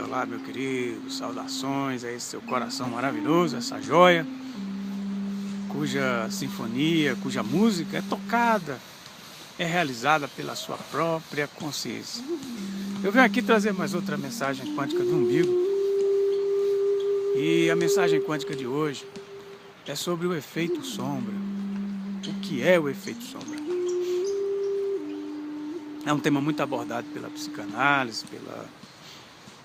olá meu querido, saudações a esse seu coração maravilhoso, essa joia, cuja sinfonia, cuja música é tocada, é realizada pela sua própria consciência. Eu venho aqui trazer mais outra mensagem quântica do umbigo, e a mensagem quântica de hoje é sobre o efeito sombra. O que é o efeito sombra? É um tema muito abordado pela psicanálise, pela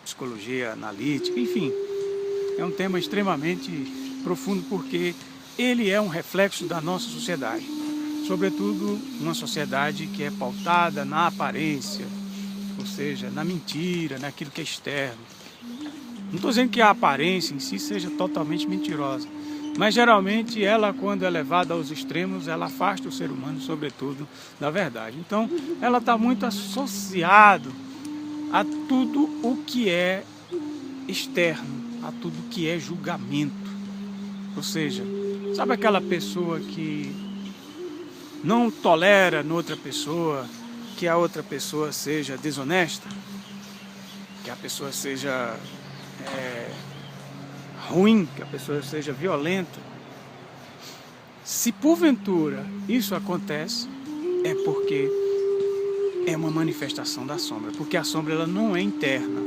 psicologia analítica, enfim. É um tema extremamente profundo porque ele é um reflexo da nossa sociedade. Sobretudo uma sociedade que é pautada na aparência, ou seja, na mentira, naquilo que é externo. Não estou dizendo que a aparência em si seja totalmente mentirosa, mas geralmente ela, quando é levada aos extremos, ela afasta o ser humano, sobretudo, da verdade. Então, ela está muito associada a tudo o que é externo, a tudo o que é julgamento. Ou seja, sabe aquela pessoa que não tolera noutra pessoa que a outra pessoa seja desonesta, que a pessoa seja ruim, que a pessoa seja violenta? Se porventura isso acontece, é porque é uma manifestação da sombra, porque a sombra ela não é interna,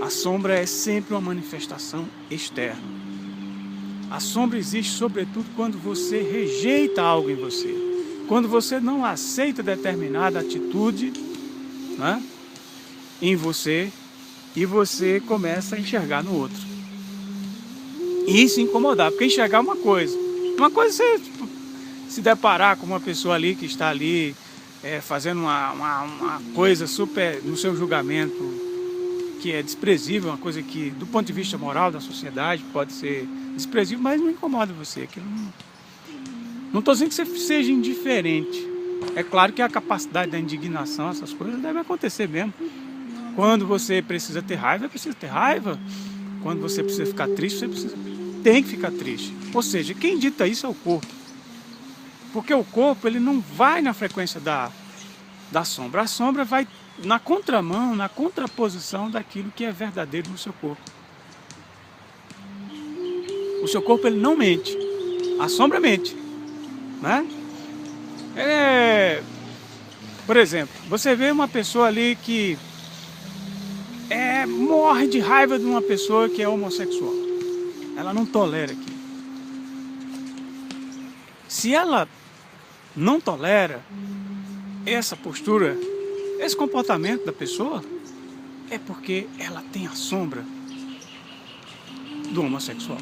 a sombra é sempre uma manifestação externa. A sombra existe sobretudo quando você rejeita algo em você, quando você não aceita determinada atitude, né, em você, e você começa a enxergar no outro. E se incomodar, porque enxergar é uma coisa é você se deparar com uma pessoa ali que está ali fazendo uma coisa super no seu julgamento que é desprezível, uma coisa que do ponto de vista moral da sociedade pode ser desprezível, mas não incomoda você. Não estou dizendo que você seja indiferente. É claro que a capacidade da indignação, essas coisas devem acontecer mesmo. Quando você precisa ter raiva, precisa ter raiva. Quando você precisa ficar triste, tem que ficar triste. Ou seja, quem dita isso é o corpo. Porque o corpo ele não vai na frequência da sombra. A sombra vai na contramão, na contraposição daquilo que é verdadeiro no seu corpo. O seu corpo ele não mente. A sombra mente, né? Por exemplo, você vê uma pessoa ali que morre de raiva de uma pessoa que é homossexual. Ela não tolera aquilo. Se ela não tolera essa postura, esse comportamento da pessoa, é porque ela tem a sombra do homossexual.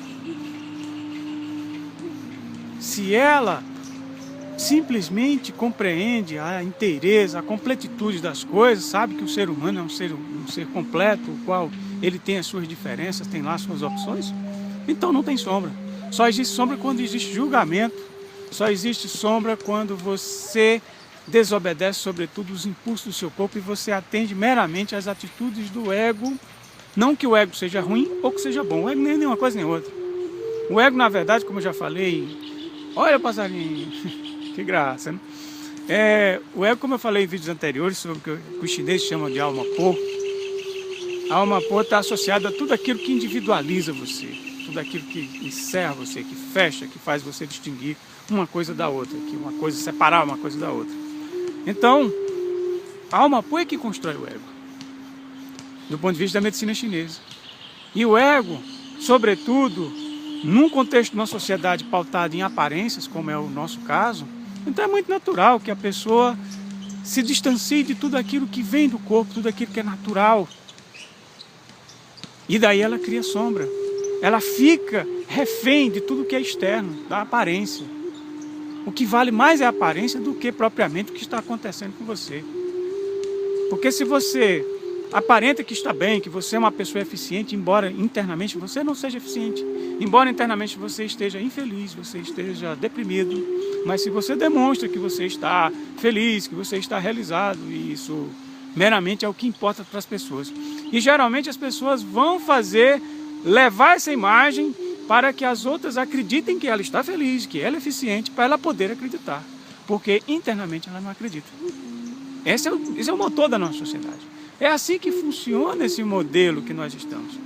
Se ela simplesmente compreende a inteireza, a completitude das coisas, sabe que o ser humano é um ser completo, o qual ele tem as suas diferenças, tem lá as suas opções, então não tem sombra. Só existe sombra quando existe julgamento, só existe sombra quando você desobedece, sobretudo, os impulsos do seu corpo e você atende meramente às atitudes do ego. Não que o ego seja ruim ou que seja bom, o ego nem é nenhuma coisa nem outra. O ego, na verdade, como eu já falei, olha o passarinho, que graça, né? O ego, como eu falei em vídeos anteriores, sobre o que os chineses chamam de alma pô. A alma pô está associada a tudo aquilo que individualiza você, tudo aquilo que encerra você, que fecha, que faz você distinguir uma coisa da outra, que uma coisa separar uma coisa da outra. Então, a alma pô é que constrói o ego, do ponto de vista da medicina chinesa. E o ego, sobretudo, num contexto de uma sociedade pautada em aparências, como é o nosso caso, então é muito natural que a pessoa se distancie de tudo aquilo que vem do corpo, tudo aquilo que é natural. E daí ela cria sombra. Ela fica refém de tudo que é externo, da aparência. O que vale mais é a aparência do que propriamente o que está acontecendo com você. Porque se você aparenta que está bem, que você é uma pessoa eficiente, embora internamente você não seja eficiente, embora internamente você esteja infeliz, você esteja deprimido, mas se você demonstra que você está feliz, que você está realizado, e isso meramente é o que importa para as pessoas. E geralmente as pessoas vão levar essa imagem para que as outras acreditem que ela está feliz, que ela é eficiente, para ela poder acreditar, porque internamente ela não acredita. Esse é o motor da nossa sociedade. É assim que funciona esse modelo que nós estamos.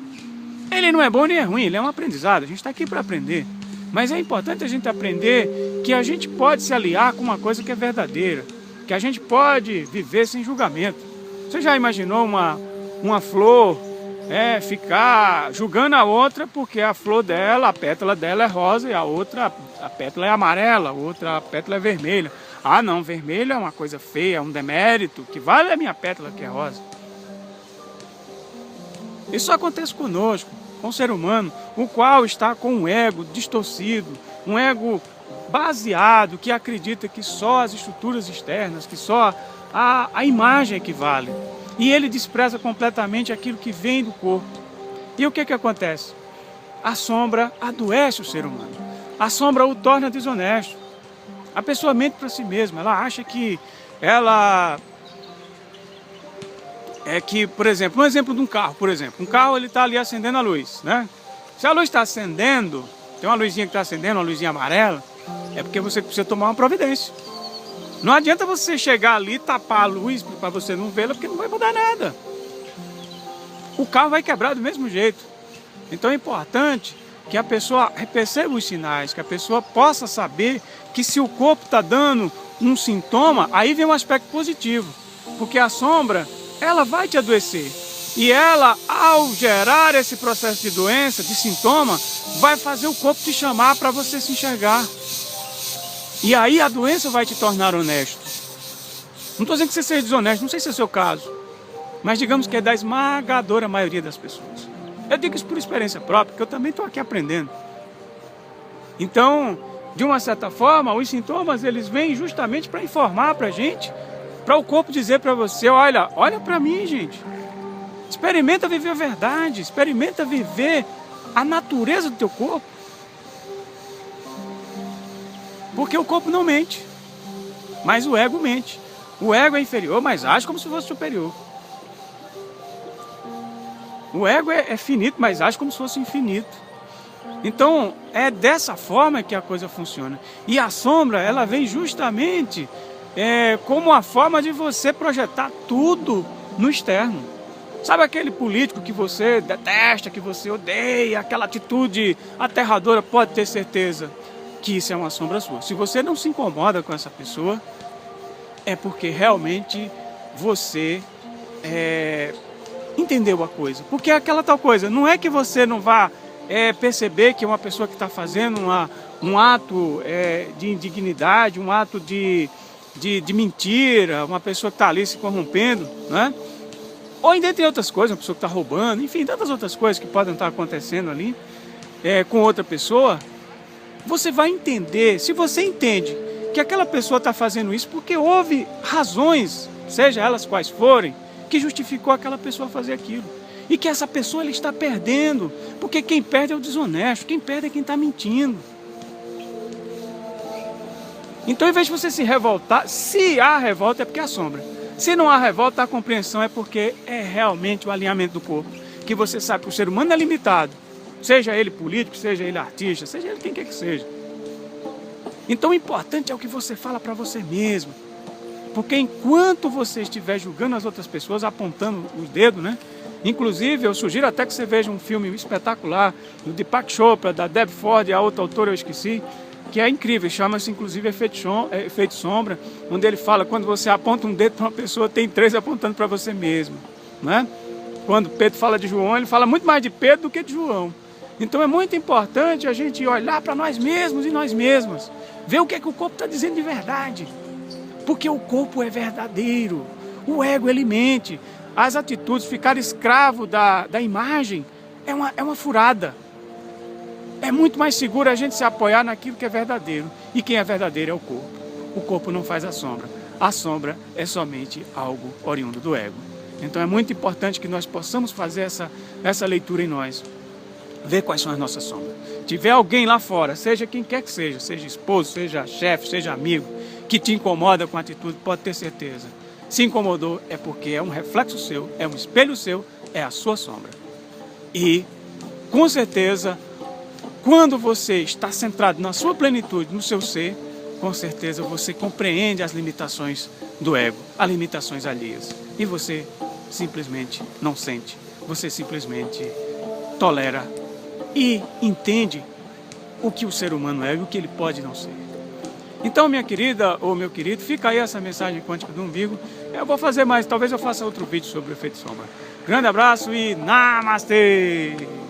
Ele não é bom nem é ruim, ele é um aprendizado, a gente está aqui para aprender. Mas é importante a gente aprender que a gente pode se aliar com uma coisa que é verdadeira, que a gente pode viver sem julgamento. Você já imaginou uma flor ficar julgando a outra porque a flor dela, a pétala dela é rosa e a outra, a pétala é amarela, a outra a pétala é vermelha. Ah não, vermelho é uma coisa feia, é um demérito, que vale a minha pétala que é rosa. Isso acontece conosco, com o ser humano, o qual está com um ego distorcido, um ego baseado, que acredita que só as estruturas externas, que só a imagem é que vale. E ele despreza completamente aquilo que vem do corpo. E o que acontece? A sombra adoece o ser humano. A sombra o torna desonesto. A pessoa mente para si mesma. Ela acha que ela... por exemplo, um exemplo de um carro, por exemplo. Um carro, ele está ali acendendo a luz, né? Se a luz está acendendo, tem uma luzinha que está acendendo, uma luzinha amarela, é porque você precisa tomar uma providência. Não adianta você chegar ali e tapar a luz para você não vê-la, porque não vai mudar nada. O carro vai quebrar do mesmo jeito. Então é importante que a pessoa perceba os sinais, que a pessoa possa saber que se o corpo está dando um sintoma, aí vem um aspecto positivo. Porque a sombra, ela vai te adoecer. E ela, ao gerar esse processo de doença, de sintoma, vai fazer o corpo te chamar para você se enxergar. E aí a doença vai te tornar honesto. Não estou dizendo que você seja desonesto, não sei se é o seu caso. Mas digamos que é da esmagadora maioria das pessoas. Eu digo isso por experiência própria, porque eu também estou aqui aprendendo. Então, de uma certa forma, os sintomas eles vêm justamente para informar para a gente, para o corpo dizer para você, olha para mim, gente. Experimenta viver a verdade, experimenta viver a natureza do teu corpo. Porque o corpo não mente, mas o ego mente. O ego é inferior, mas age como se fosse superior. O ego é finito, mas age como se fosse infinito. Então, é dessa forma que a coisa funciona. E a sombra, ela vem justamente como uma forma de você projetar tudo no externo. Sabe aquele político que você detesta, que você odeia, aquela atitude aterradora, pode ter certeza que isso é uma sombra sua. Se você não se incomoda com essa pessoa, é porque realmente você entendeu a coisa. Porque é aquela tal coisa, não é que você não vá perceber que é uma pessoa que está fazendo um ato de indignidade, um ato de mentira, uma pessoa que está ali se corrompendo, né? Ou dentre outras coisas, uma pessoa que está roubando, enfim, tantas outras coisas que podem estar acontecendo ali com outra pessoa. Você vai entender, se você entende que aquela pessoa está fazendo isso porque houve razões, seja elas quais forem, que justificou aquela pessoa fazer aquilo. E que essa pessoa ela está perdendo, porque quem perde é o desonesto, quem perde é quem está mentindo. Então, em vez de você se revoltar, se há revolta é porque há sombra. Se não há revolta, a compreensão é porque é realmente o alinhamento do corpo. Que você sabe que o ser humano é limitado. Seja ele político, seja ele artista, seja ele quem quer que seja. Então o importante é o que você fala para você mesmo. Porque enquanto você estiver julgando as outras pessoas, apontando os dedos, né? Inclusive, eu sugiro até que você veja um filme espetacular do Deepak Chopra, da Deb Ford e a outra autora eu esqueci, que é incrível, chama-se inclusive Efeito Sombra, onde ele fala, quando você aponta um dedo para uma pessoa, tem 3 apontando para você mesmo, né? Quando Pedro fala de João, ele fala muito mais de Pedro do que de João. Então é muito importante a gente olhar para nós mesmos e nós mesmas, ver o que é que o corpo está dizendo de verdade, porque o corpo é verdadeiro, o ego ele mente, as atitudes, ficar escravo da imagem é uma furada. É muito mais seguro a gente se apoiar naquilo que é verdadeiro, e quem é verdadeiro é o corpo. O corpo não faz a sombra é somente algo oriundo do ego. Então é muito importante que nós possamos fazer essa leitura em nós, ver quais são as nossas sombras. Tiver alguém lá fora, seja quem quer que seja esposo, seja chefe, seja amigo, que te incomoda com a atitude, pode ter certeza. Se incomodou é porque é um reflexo seu, é um espelho seu, é a sua sombra. E, com certeza, quando você está centrado na sua plenitude, no seu ser, com certeza você compreende as limitações do ego, as limitações alheias. E você simplesmente não sente. Você simplesmente tolera e entende o que o ser humano é e o que ele pode não ser. Então, minha querida ou meu querido, fica aí essa mensagem quântica do umbigo. Eu vou fazer mais, talvez eu faça outro vídeo sobre o efeito sombra. Grande abraço e namastê!